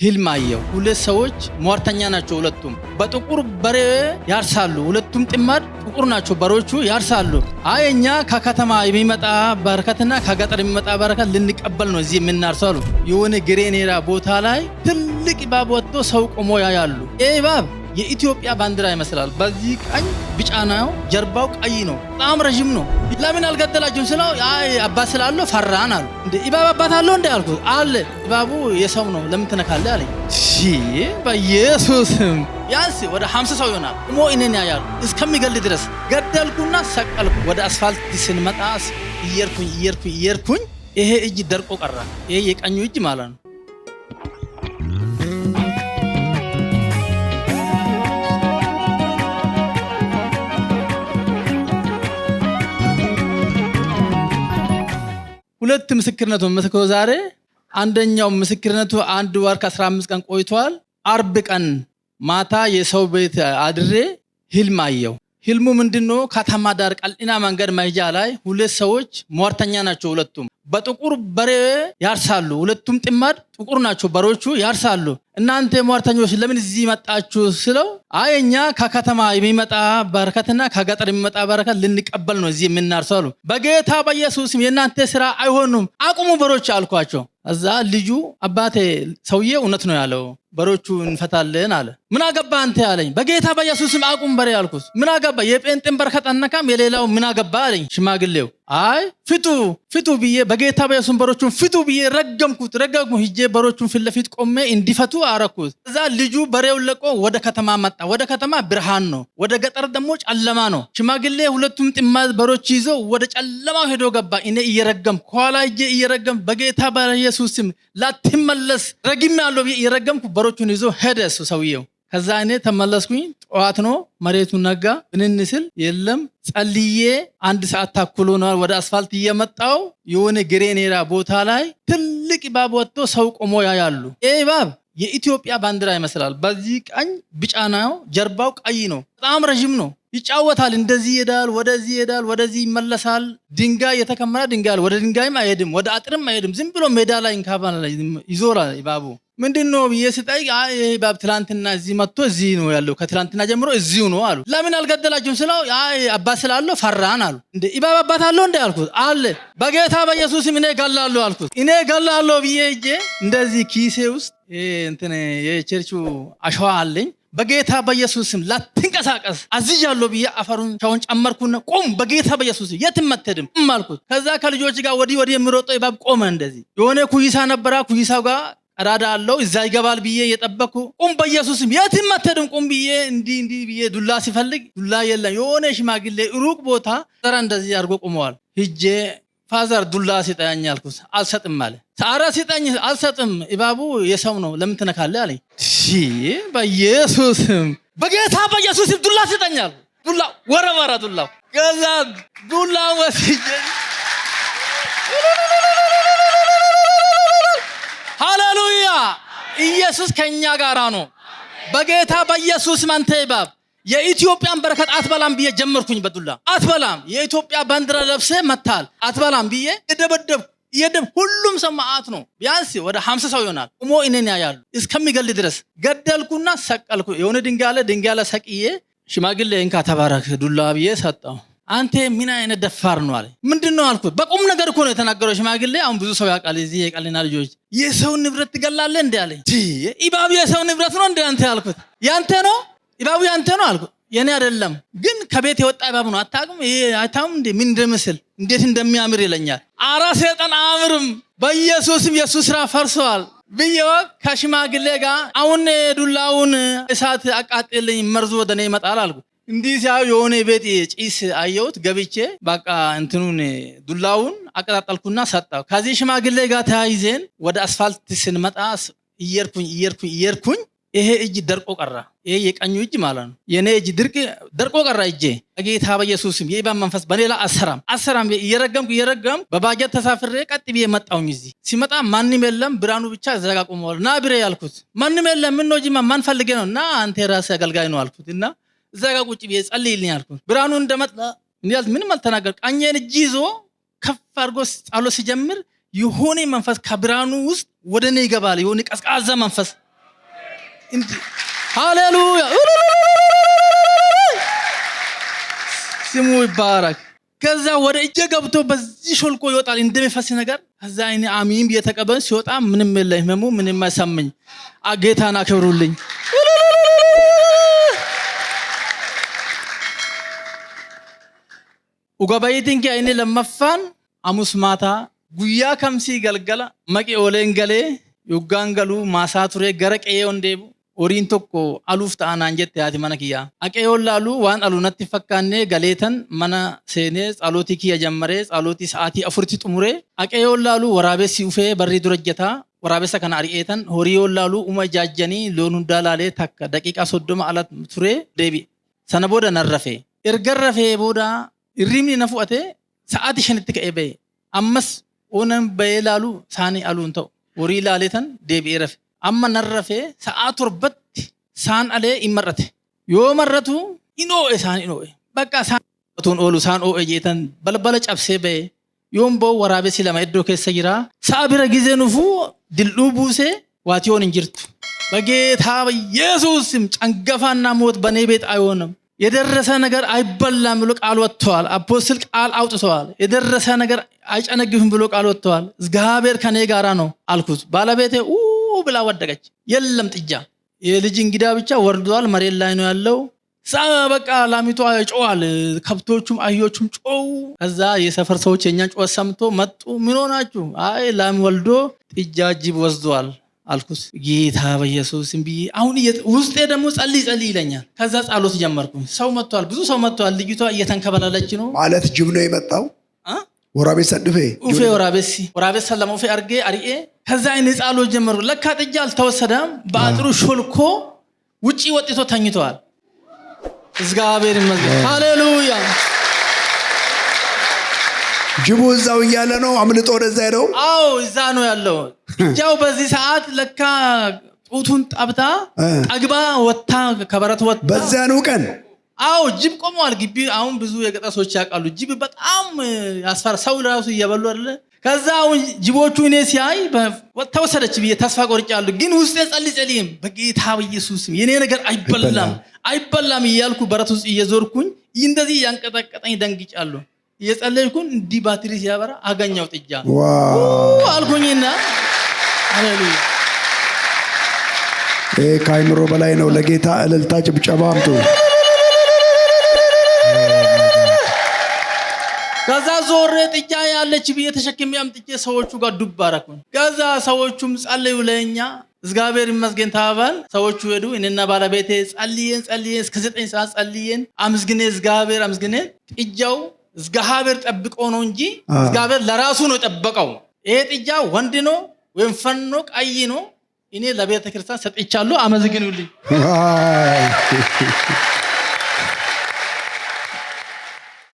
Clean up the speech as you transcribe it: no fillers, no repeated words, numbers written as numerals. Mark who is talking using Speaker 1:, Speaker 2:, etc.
Speaker 1: ህልማየው ሁለት ሰዎች ሟርተኛ ናቸው ሁለቱም በጥቁር በሬ ያርሳሉ ሁለቱም ጥማድ ጥቁር ናቸው በሮቹ ያርሳሉ አየኛ ከከተማ የሚመጣ በረከትና ከገጠር የሚመጣ በረከት ልንቀበል ነው እዚህ የምናርሰው አሉ የሆነ ግሬኔራ ቦታ ላይ ትልቅ እባብ ወጥቶ ሰው ቆሞ ያያሉ እባብ የኢትዮጵያ ባንዲራ ይመስላል በዚህ ቀኝ ቢጫ ነው ጀርባው ቀይ ነው በጣም ረጅም ነው ለምን አልገደላችሁም ስለው አይ አባት ስላለው ፈራን አሉ እንደ እባብ አባት አለው እንደ አልኩት አለ እባቡ የሰው ነው ለምን ተነካለ አለኝ እሺ በኢየሱስም ያንስ ወደ 50 ሰው ይሆናል ሞ እኔን ያያሉ እስከሚገል ድረስ ገደልኩና ሰቀልኩ ወደ አስፋልት ስንመጣስ እየርኩኝ ይሄ እጅ ደርቆ ቀረ ይሄ የቀኙ እጅ ማለት ነው ሁለት ምስክርነቱ መስከው ዛሬ አንደኛው ምስክርነቱ 1 ወር ከ15 ቀን ቆይቷል አርብ ቀን ማታ የሰው ቤት አድሬ ህልም አየው ህልሙ ምንድነው ከተማ ዳር ቀልኢና መንገድ ማይጃ ላይ ሁለት ሰዎች ሟርተኛ ናቸው ሁለቱም በጥቁር በሬ ያርሳሉ ሁለቱም ጥማድ ጥቁር ናቸው በሮቹ ያርሳሉ እናንተ ሟርተኞች ለምን እዚህ መጣችሁ ስለው አየኛ ከከተማ የሚመጣ በረከትና ከገጠር የሚመጣ በረከት ልንቀበል ነው እዚህ የምናርሰው አሉ በጌታ በኢየሱስም የናንተ ስራ አይሆንም አቁሙ በሮች አልኳቸው እዛ ልጁ አባቴ ሰውዬ እውነት ነው ያለው በሮቹ እንፈታለን አለ ምን አገባ አንተ ያለኝ በጌታ በኢየሱስም አቁም በሬ አልኩት ምን አገባ የጴንጤን በረከት አነካም የሌላው ምን አገባ አለኝ ሽማግሌው አይ ፍቱ ብዬ በጌታ በኢየሱስ በሮቹን ፍቱ ብዬ ረገምኩት ሂጄ በሮቹን ፊት ለፊት ቆሜ እንዲፈቱ አረኩት እዛ ልጁ በሬው ለቆ ወደ ከተማ መጣ ወደ ከተማ ብርሃን ነው ወደ ገጠር ደግሞ ጨለማ ነው ሽማግሌ ሁለቱም ጥማድ በሮች ይዞ ወደ ጨለማው ሄዶ ገባ እኔ እየረገምኩ ኋላ ሂጄ እየረገም በጌታ በኢየሱስም ላትመለስ ረግም ያለው እየረገምኩ በሮቹን ይዞ ሄደ ሰውየው ከዛ እኔ ተመለስኩኝ ጠዋት ነው መሬቱ ነጋ ብንንስል የለም ጸልዬ 1 ሰዓት ተኩል ሆኗል ወደ አስፋልት እየመጣው የሆነ ግሬኔራ ቦታ ላይ ትልቅ እባብ ወጥቶ ሰው ቆሞ ያያሉ እባብ የኢትዮጵያ ባንዲራ ይመስላል በዚህ ቀኝ ቢጫ ነው ጀርባው ቀይ ነው በጣም ረጅም ነው ይጫወታል እንደዚህ ይሄዳል ወደዚህ ይመለሳል ድንጋይ የተከመረ ድንጋይ ወደ ድንጋይም አይሄድም ወደ አጥርም አይሄድም ዝም ብሎ ሜዳ ላይ እንካባል ይዞራል እባቡ ምንድነው በየስጠይ አይ እባብ ትላንትና እዚህ መጥቶ እዚህ ነው ያለው ከትላንትና ጀምሮ እዚሁ ነው አሉ ለምን አልገደላችሁም ስለው አይ አባት ስላለው ፈራን አሉ እንደ እባብ አባት አለው እንደ አልኩት አለ በጌታ በኢየሱስም እኔ ገላለሁ አልኩት እኔ ገላለሁ ብዬ እጄ እንደዚህ ኪሴ ውስጥ እንትን የቸርቹ አሸዋ አለኝ በጌታ በኢየሱስም ላትንቀሳቀስ አዝጃለሁ ብዬ አፈሩን ሻውን ጨመርኩና ቆም በጌታ በኢየሱስ የትም አትሄድም አልኩት ከዛ ከልጆች ጋር ወዲህ የሚሮጠው እባብ ቆመ እንደዚህ የሆነ ኩይሳ ነበራ ኩይሳው ጋር ቀዳዳ አለው እዛ ይገባል ብዬ እየጠበኩ ቆም በኢየሱስም የትም አትሄድም ቆም ብዬ እንዲህ ብዬ ዱላ ሲፈልግ ዱላ የለም የሆነ ሽማግሌ ሩቅ ቦታ ተራ እንደዚህ አድርጎ ቆመዋል ሂጄ ፋዘር ዱላ ሲጠኝ አልኩት አልሰጥም አለ ሳራ ሲጠኝ አልሰጥም እባቡ የሰው ነው ለምን ተነካለ አለኝ እሺ በኢየሱስም በጌታ በኢየሱስም ዱላ ሲጠኛል ዱላ ወረወራ ዱላው ከዛ ዱላ ወስጄ ሃሌሉያ ኢየሱስ ከኛ ጋራ ነው በጌታ በኢየሱስ አንተ እባብ የኢትዮጵያን በረከት አትበላም ብዬ ጀመርኩኝ በዱላ አትበላም የኢትዮጵያ ባንዲራ ለብሰ መታል አትበላም ብዬ የደብ ሁሉም ሰማዓት ነው ቢያንስ ወደ 50 ሰው ይሆናል ቆሞ እኔን ያያሉ እስከሚገል ድረስ ገደልኩና ሰቀልኩ የሆነ ድንጋይ ላይ ሰቅዬ ሽማግሌ እንካ ተባረክ ዱላ ብዬ ሰጣው አንተ ምን አይነት ደፋር ነው አለ ምንድነው አልኩት በቁም ነገር እኮ ነው የተናገረው ሽማግሌ አሁን ብዙ ሰው ያውቃል እዚህ የቀልና ልጆች የሰው ንብረት ትገላለህ እንዴ አለኝ እባብ የሰው ንብረት ነው እንዴ አንተ አልኩት ያንተ ነው እባቡ ያንተ ነው አልኩት የኔ አይደለም ግን ከቤት የወጣ እባብ ነው አታውቅም ይሄ አይታም እንዴ ምን እንደምስል እንዴት እንደሚያምር ይለኛል አራ ሰይጣን አምርም በኢየሱስም ኢየሱስ ስራ ፈርሷል ብዬው ከሽማግሌ ጋር አሁን ዱላውን እሳት አቃጥልኝ መርዞ ወደኔ ይመጣል አልኩት እንዲህ ሲያዩ የሆነ ቤት ጭስ አየሁት ገብቼ በቃ እንትኑን ዱላውን አቀጣጣልኩና ሰጣው ከዚህ ሽማግሌ ጋር ተያይዘን ወደ አስፋልት ስንመጣ እየርኩኝ ይሄ እጅ ደርቆ ቀራ ይሄ የቀኙ እጅ ማለት ነው የኔ እጅ ደርቆ ቀራ እጄ በጌታ በኢየሱስም የእባብ መንፈስ በሌላ አሰራም እየረገም በባጃጅ ተሳፍሬ ቀጥ ብዬ መጣሁኝ እዚህ ሲመጣ ማንንም የለም ብርሃኑ ብቻ ዘጋ ቆመዋል ና ብሬ ያልኩት ማንንም የለም ምን ነው ጂማ ማን ፈልጌ ነው እና አንተ ራስህ አገልጋይ ነው አልኩትና ዘጋ ቁጭ ብዬ ጸልይልኝ አልኩት ብርሃኑ እንደመጣ እንዲያል ምንም አልተናገር ቀኝን እጅ ይዞ ከፍ አድርጎ ጸሎት ሲጀምር የሆነ መንፈስ ከብርሃኑ ውስጥ ወደኔ ይገባል የሆነ ቀዝቃዛ መንፈስ ሃሌሉያ ስሙ ይባረክ። ከዛ ወደ እጄ ገብቶ በዚህ ሾልኮ ይወጣል እንደሚፈስ ነገር። ከዛ እኔ አሚን እየተቀበል ሲወጣ ምንም የለ ህመሙ ምንም አይሰማኝ። ጌታን አክብሩልኝ። ኡጋባይቲን ከአይኔ ለመፋን አሙስ ማታ ጉያ ከምሲ ገልገላ መቂ ኦሌን ገሌ ዩጋን ገሉ ማሳ ቱሬ ገረቀዬ እንዴቡ ኦሪን ቶኮ አሉፍ ታአናን ጀት ያቲ መነ ኪያ አቀዮን ላሉ ዋን አሉ ነቲ ፈካኔ ገሌተን መነ ሴኔ ጸሎቲ ኪያ ጀመሬ ጸሎቲ ሰዓቲ አፍርቲ ጥሙሬ አቀዮን ላሉ ወራቤሲ ኡፌ በሪ ዱረጀታ ወራቤሰ ከና አሪኤተን ሆሪዮን ላሉ ኡመ ጃጀኒ ሎኑ ዳላሌ ተከ ደቂቃ ሶዶማ አላት ቱሬ ዴቢ ሰነ ቦደ ነረፌ እርገረፌ ቦዳ ኢሪምኒ ነፉአቴ ሰዓቲ ሸንት ከኤበ አመስ ኦነን በይላሉ ሳኒ አሉንተው ወሪ ላሌተን ዴቢ ረፍ አማ ነረፌ ሰዓት ወርበት ሳን አለ ይመረተ ዮመረቱ ኢኖኤ ሳን ኢኖኤ በቃ ሳቱን ኦሉ ሳን ኦኤ ጄተን በልበለ ጨብሴ በ ዮምቦ ወራቤሲ ለማይዶ ከሰይራ ሳብረ ጊዜ ንፉ ድሉ ቡሴ ዋቲዮን እንጅርቱ በጌታ በኢየሱስም ጨንገፋና ሞት በኔ ቤት አይሆንም። የደረሰ ነገር አይበላም ብሎ ቃል ወጥቷል። አፖስትል ቃል አውጥቷል። የደረሰ ነገር አይጨነግፍም ብሎ ቃል ወጥቷል። እግዚአብሔር ከኔ ጋራ ነው አልኩት። ባለቤቴ ብላ ወደቀች። የለም ጥጃ የልጅ እንግዳ ብቻ ወርዷል። መሬት ላይ ነው ያለው። በቃ ላሚቷ ጮዋል። ከብቶቹም አህዮቹም ጮው። ከዛ የሰፈር ሰዎች የኛን ጮህ ሰምቶ መጡ። ምን ሆናችሁ? አይ ላም ወልዶ ጥጃ ጅብ ወስዷል አልኩት። ጌታ በኢየሱስ እንቢ አሁን ውስጤ ደግሞ ጸልይ ይለኛል። ከዛ ጸሎት ጀመርኩኝ። ሰው መጥቷል፣ ብዙ ሰው መጥቷል። ልጅቷ እየተንከባለለች ነው ማለት ጅብ ነው የመጣው። ወራቤስ ሰድፌ ኡፌ ወራቤስ ሰለሞፌ አርጌ አሪኤ ከዛ እኔ ጸሎት ጀመርኩ። ለካ ጥጃ አልተወሰደም። በአጥሩ ሾልኮ ውጪ ወጥቶ ተኝቷል። እግዚአብሔር ይመስገን። ሃሌሉያ። ጅቡ እዛው እያለ ነው አምልጦ ወደዛ ሄደው። አዎ እዛ ነው ያለው። ጥጃው በዚህ ሰዓት ለካ ጡቱን ጠብታ ጠግባ ወጣ ከበረት ወጣ። በዛኑ ቀን አዎ ጅብ ቆሟል ግቢ። አሁን ብዙ የገጠሶች ያውቃሉ። ጅብ በጣም ያስፈራ ሰው ራሱ እየበሉ አይደለ። ከዛ አሁን ጅቦቹ እኔ ሲያይ ተወሰደች ብዬ ተስፋ ቆርጫለሁ። ግን ውስጤ ጸልይም በጌታ በኢየሱስ የኔ ነገር አይበላም እያልኩ በረት ውስጥ እየዞርኩኝ እንደዚህ ያንቀጠቀጠኝ ደንግጫለሁ። እየጸለይኩኝ እንዲህ ባትሪ ሲያበራ አገኘው ጥጃ አልኩኝና ሃሌሉያ። ከአይምሮ በላይ ነው። ለጌታ እልልታ ጭብጨባ አምጡ። ከዛ ዞሬ ጥጃ ያለች ብዬ ተሸክሜ አምጥቼ ሰዎቹ ጋር ዱብ አደረኩኝ። ከዛ ሰዎቹም ጸለዩ ለኛ። እግዚአብሔር ይመስገን ተባባል። ሰዎቹ ሄዱ። እኔና ባለቤቴ ጸልየን እስከ 9 ሰዓት ጸልየን እግዚአብሔር አመስግነን ጥጃው እግዚአብሔር ጠብቆ ነው እንጂ እግዚአብሔር ለራሱ ነው የጠበቀው። ይሄ ጥጃ ወንድ ነው ወይም ፈኖ ቀይ ነው። እኔ ለቤተ ክርስቲያን ሰጥቻለሁ። አመስግኑልኝ።